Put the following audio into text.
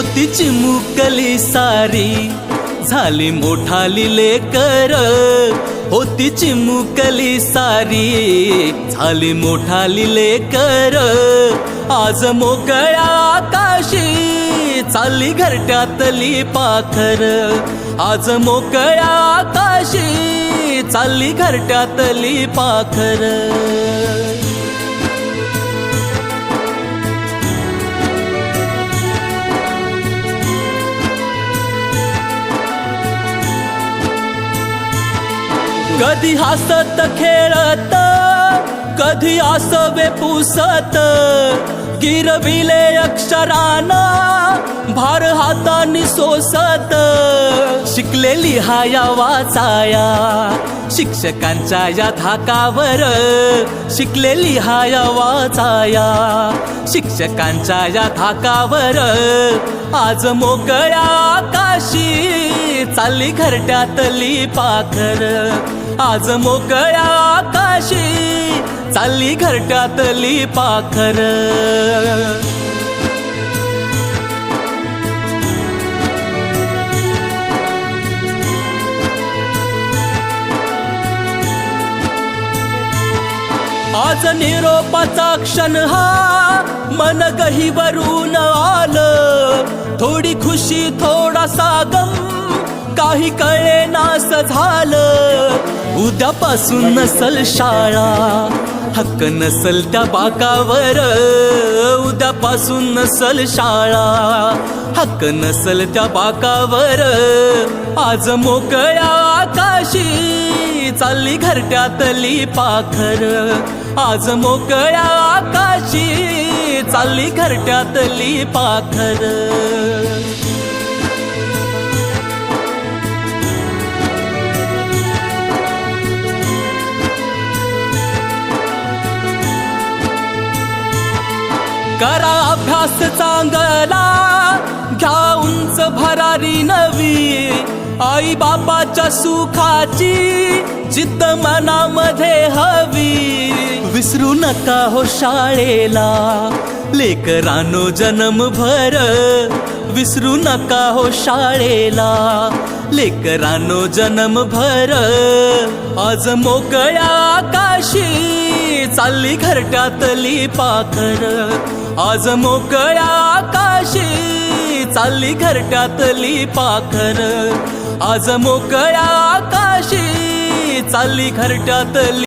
होती चिमुकली सारी झाली मोठाली लेकर, होती चिमुकली सारी झाली मोठाली लेकर, आज मोकळ्या आकाशी चालली घरट्यातली पाखर, आज मोकळ्या आकाशी चालली घरट्यातली पाखर. कधी हसत खेळत, कधी आसवे पुसत, गिरविले अक्षराना भार हातानी सोसत, शिकलेली हाया वाचाया शिक्षकांच्या या धाकावर, शिकलेली हाया वाचाया शिक्षकांच्या या धाकावर, आज मोकळ्या आकाशी चालली घरट्यातली पाखर, आज मोकळ्या आकाशी चालली घरट्यातली पाखर. आज निरोपाचा क्षण हा मन गहिवरून आलं, थोडी खुशी थोडासा गम काही कळे नास झालं, उद्यापासून नसल शाळा हक्क नसल त्या बाकावर, उद्यापासून नसल शाळा हक्क नसल त्या बाकावर, आज मोकळ्या आकाशी चालली घरट्यातली पाखर, आज मोकळ्या आकाशी चालली घरट्यातली पाखर. करा अभ्यास चांगला घ्या उंच भरारी नवी, आई बापाच्या सुखाची जिद्द मनामध्ये हवी, विसरू नका हो शाळेला लेकरांनो जन्मभर, विसरू नका हो शाळेला लेकरांनो जन्मभर, आज मोकळ्या आकाशी चालली घरट्यातली पाखर, आज मोकळ्या आकाशी चालली घरट्यातली पाखर, आज मोकळ्या आकाशी चालली घरट्यातली